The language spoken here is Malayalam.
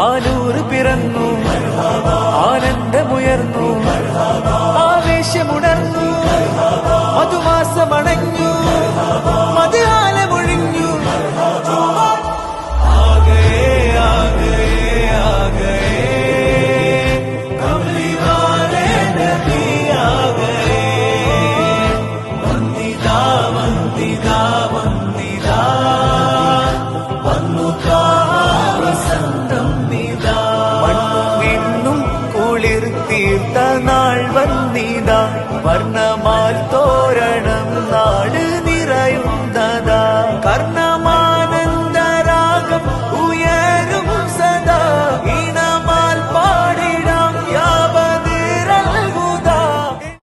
ആനൂറ് പിറന്നു, ആനന്ദമുയർന്നു, ആവേശമുണർന്നു, മധുമാസമണഞ്ഞു, മധുകാലമൊഴിഞ്ഞു. തീർത്ത നാൾ വന്നിതാ, വർണ്ണമാൽ തോരണം നാട് നിറയുന്നതാ.